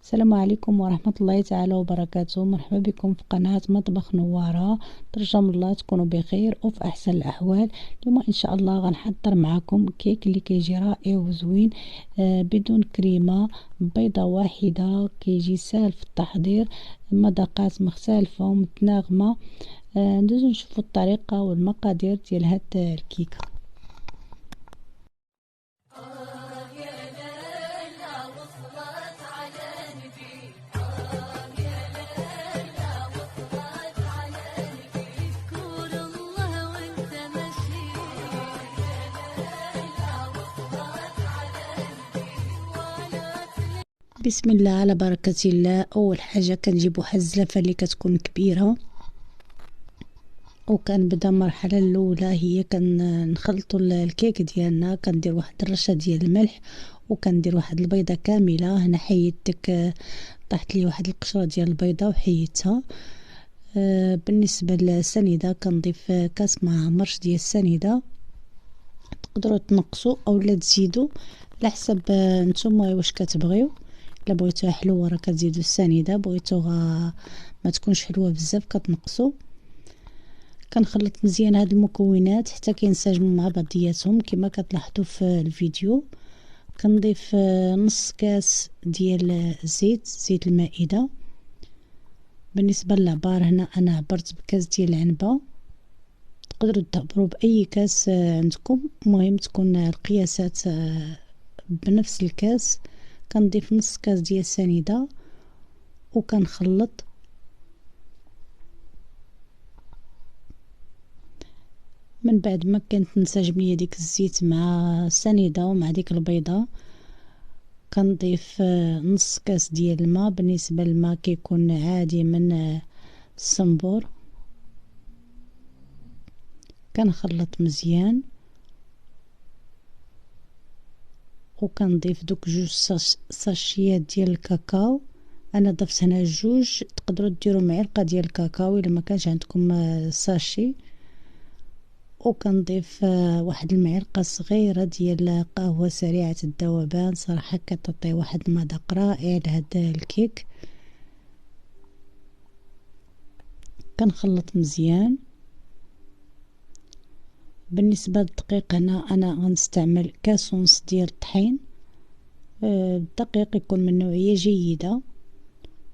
السلام عليكم ورحمة الله تعالى وبركاته. مرحبا بكم في قناة مطبخ نوارة. ترجى من الله تكونوا بخير وفي أحسن الأحوال. اليوم إن شاء الله غنحضر معكم كيك اللي كيجي رائع وزوين بدون كريمة، بيضة واحدة، كيجي سهل في التحضير، مذاقات مختلفة ومتناغمة. ندوزو نشوفوا الطريقة والمقادير ديال هاد الكيكة. بسم الله على بركة الله. اول حاجة كنجيب واحد الزلافة اللي كتكون كبيرة، وكنبدا المرحلة الاولى هي كنخلطوا الكيك ديالنا. كندير واحد الرشة ديال الملح، وكندير واحد البيضة كاملة. هنا حيدتك طاحت لي واحد القشرة ديال البيضة وحيدتها. بالنسبة للسنيدة كنضيف كاس مع مرش ديال السنيدة. تقدروا تنقصوا اولا تزيدوا على حسب نتوما واش كتبغيو. الا بغيتوها حلوه راه كتزيدوا السنيده، بغيتوها ما تكونش حلوه بزاف كتنقصوا. كنخلط مزيان هاد المكونات حتى كينسجموا مع بعضياتهم كما كتلاحظوا في الفيديو. كنضيف نص كاس ديال زيت المائده. بالنسبه للعبار هنا انا عبرت بكاس ديال العنبه، تقدروا تعبروا باي كاس عندكم، المهم تكون القياسات بنفس الكاس. كنضيف نص كاس ديال السنيده وكنخلط. من بعد ما كانت تنسجم ليا ديك الزيت مع السنيده ومع ديك البيضه، كنضيف نص كاس ديال الماء. بالنسبه للماء كيكون عادي من الصنبور. كنخلط مزيان وكنضيف دوك جوج ساشيات ديال الكاكاو. انا ضفت هنا جوج، تقدروا ديروا معلقه ديال الكاكاو الا ما كانش عندكم ساشي. وكنضيف واحد المعلقه صغيره ديال قهوه سريعه الذوبان. صراحه كتعطي واحد المذاق رائع لهذا الكيك. كنخلط مزيان. بالنسبه للدقيق هنا انا غنستعمل كاس ونص ديال الطحين. الدقيق يكون من نوعيه جيده،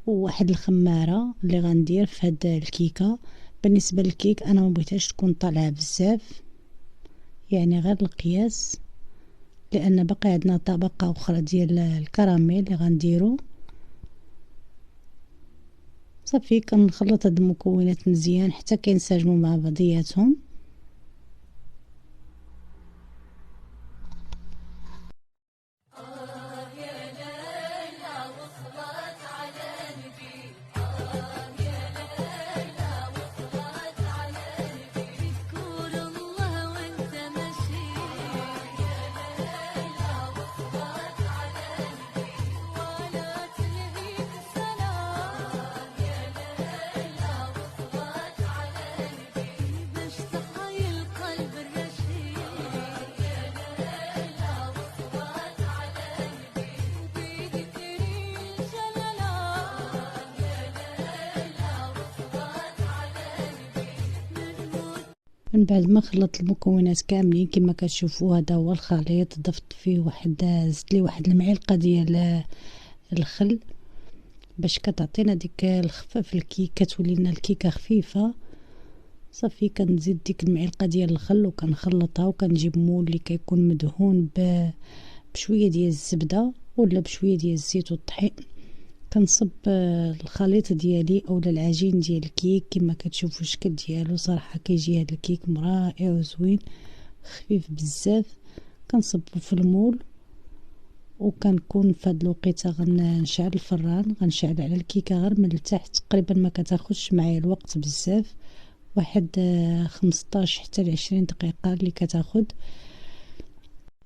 وواحد الخماره اللي غندير في هاد الكيكه. بالنسبه للكيك انا ما بغيتهاش تكون طالعه بزاف، يعني غير القياس، لان باقي عندنا طبقه اخرى ديال الكراميل اللي غنديرو. صافي كنخلط هاد المكونات مزيان حتى كينسجموا مع بعضياتهم. من بعد ما خلطت المكونات كاملين كما كتشوفوا، هذا هو الخليط. ضفت فيه زدت ليه واحد المعلقه ديال الخل باش كتعطينا ديك الخفه في الكيك، كتولي لنا الكيكه خفيفه. صافي كنزيد ديك المعلقه ديال الخل وكنخلطها، وكنجيب مول اللي كيكون مدهون بشويه ديال الزبده ولا بشويه ديال الزيت والطحين. كنصب الخليط ديالي اولا العجين ديال الكيك كما كتشوفوا الشكل ديالو. صراحه كيجي هذا الكيك رائع وزوين خفيف بزاف. كنصبو في المول، وكنكون في هذا الوقيته غنشعل الفران، غنشعل على الكيكه غير من التحت. تقريبا ما كتاخذش معايا الوقت بزاف، واحد 15 حتى 20 دقيقه اللي كتاخذ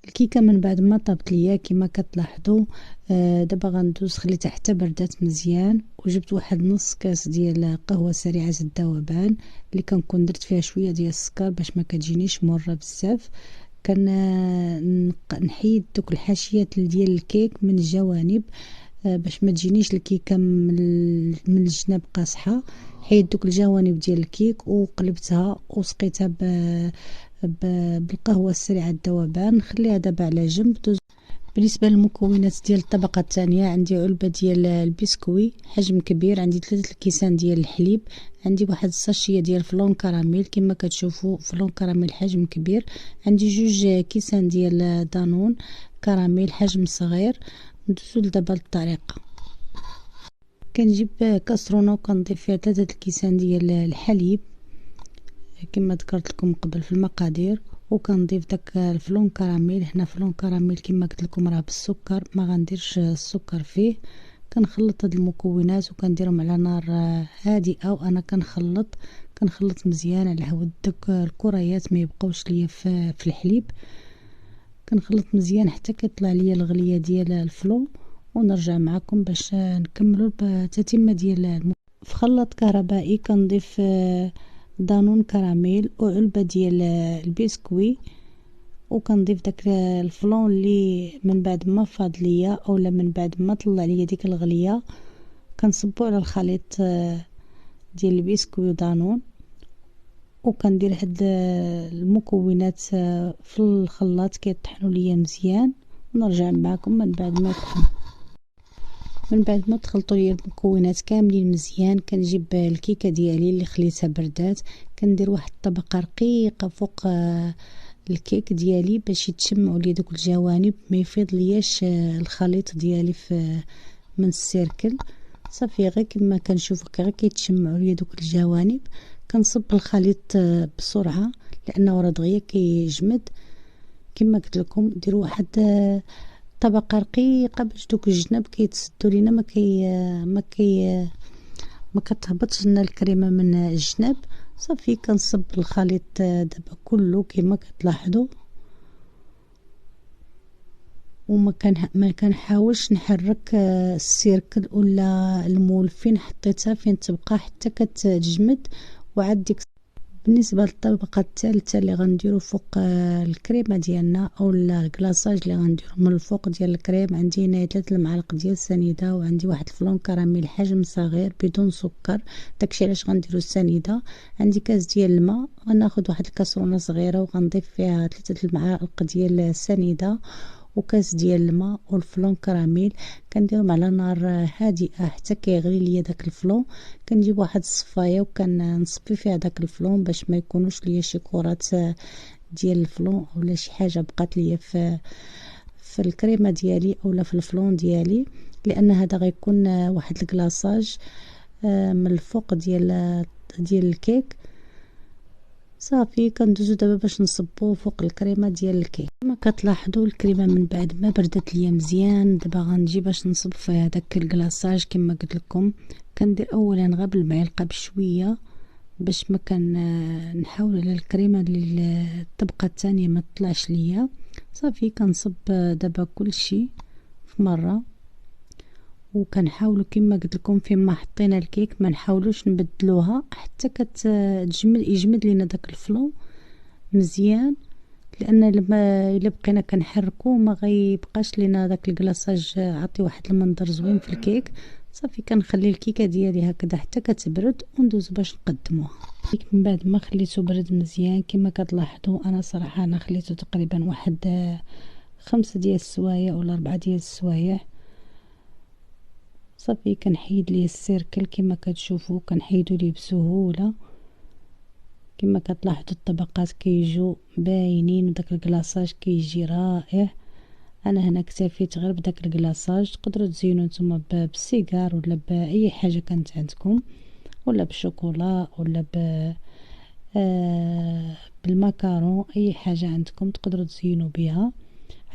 الكيكه. من بعد ما طابت ليا كما كتلاحظوا، دابا غندوز خليتها حتى بردات مزيان، وجبت واحد نص كاس ديال قهوه سريعه الذوبان اللي كنكون درت فيها شويه ديال السكر باش ما كتجينيش مره بزاف. نحيد دوك الحاشيات ديال الكيك من الجوانب. باش ما تجينيش الكيكه من الجناب قاصحه. حيد دوك الجوانب ديال الكيك وقلبتها وسقيتها بالقهوه السريعه الذوبان. نخليها دابا على جنب. بالنسبه للمكونات ديال الطبقه الثانيه، عندي علبه ديال البسكوي حجم كبير، عندي 3 الكيسان ديال الحليب، عندي واحد الساشيه ديال فلون كراميل كما كتشوفوا، فلون كراميل حجم كبير، عندي 2 كيسان ديال دانون كراميل حجم صغير. ندوزو دابا للطريقه. كنجيب كاسرونه وكنضيف فيها 3 الكيسان ديال الحليب كما ذكرت لكم قبل في المقادير، وكنضيف داك الفلون كراميل. هنا فلون كراميل كما قلت لكم راه بالسكر، ما غنديرش السكر فيه. كنخلط هاد المكونات وكنديرهم على نار هادئه، وانا كنخلط مزيان على هود داك الكريات ما يبقاوش ليا في الحليب. كنخلط مزيان حتى كيطلع ليا الغليه ديال الفلون، ونرجع معكم باش نكملوا التتمه ديال في خلاط كهربائي. كنضيف دانون كراميل وعلبه ديال البسكوي، وكنضيف داك الفلون اللي من بعد ما فاض ليا اولا من بعد ما طلع ليا ديك الغليه، كنصبو على الخليط ديال البسكوي ودانون، وكندير هاد المكونات في الخلاط كيطحنوا ليا مزيان. ونرجع معكم من بعد ما تخلطوا لي المكونات كاملين مزيان. كنجيب الكيكه ديالي اللي خليتها بردات، كندير واحد الطبقه رقيقه فوق الكيك ديالي باش يتشمعوا لي دوك الجوانب، ما يفيض لياش الخليط ديالي من السيركل. صافي غير كما كنشوفوا غير كيتشمعوا لي دوك الجوانب. كنصب الخليط بسرعه لانه راه دغيا كيجمد. كما قلت لكم ديروا واحد طبقه رقيقه باش دوك الجناب كيتسدوا لينا، ما كتهبطش لنا الكريمه من الجناب. صافي كنصب الخليط دابا كله كما كتلاحظوا، ما كنحاولش نحرك السيركل ولا المول فين حطيتها فين تبقى حتى كتجمد. وعاد ديك بالنسبه للطبقه الثالثه اللي غنديروا فوق الكريمه ديالنا اولا الكلاصاج اللي غنديروا من الفوق ديال الكريم، عندي هنا 3 المعالق ديال السنيده، وعندي واحد الفلون كراميل حجم صغير بدون سكر. داكشي علاش غنديروا السنيده. عندي كاس ديال الماء، غناخذ واحد الكاسرونه صغيره وغنضيف فيها 3 المعالق ديال السنيده وكاس ديال الماء والفلون كراميل. كنديرهم على نار هادئه حتى كيغلي ليا داك الفلون. كنجيب واحد الصفايه وكنصفي فيها داك الفلون باش ما يكونوش ليا شي كرات ديال الفلون اولا شي حاجه بقات ليا في الكريمه ديالي اولا في الفلون ديالي، لان هذا غيكون واحد الكلاصاج من الفوق ديال الكيك. صافي كندوزو دابا باش نصبوه فوق الكريمه ديال الكيك. كما كتلاحظوا الكريمه من بعد ما بردت ليا مزيان، دابا غنجي باش نصب فيها داك الكلاصاج. كما قلت لكم كندير اولا غير بالمعلقه بشويه باش ما نحاول على الكريمه الطبقه الثانيه ما تطلعش ليا. صافي كنصب دابا كلشي في مره، وكنحاولوا كما قلت لكم فين ما حطينا الكيك ما نحاولوش نبدلوها حتى يجمد لينا داك الفلون مزيان، لان الا بقينا كنحركو ما غيبقاش لينا داك الكلاصاج عطي واحد المنظر زوين في الكيك. صافي كنخلي الكيكه ديالي هكذا حتى كتبرد وندوز باش نقدموها. من بعد ما خليته برد مزيان كما كتلاحظوا، انا صراحه انا خليته تقريبا واحد 5 ديال السوايع ولا 4 ديال السوايع. صافي كنحيد ليه السيركل كما كتشوفوا، كنحيدو ليه بسهوله. كما كتلاحظوا الطبقات كيجوا باينين وداك الكلاصاج كيجي رائع. انا هنا اكتفيت غير بداك الكلاصاج. تقدروا تزينوا نتوما بالسيجار ولا باي حاجه كانت عندكم، ولا بالشوكولا ولا بالماكارون، اي حاجه عندكم تقدروا تزينوا بها.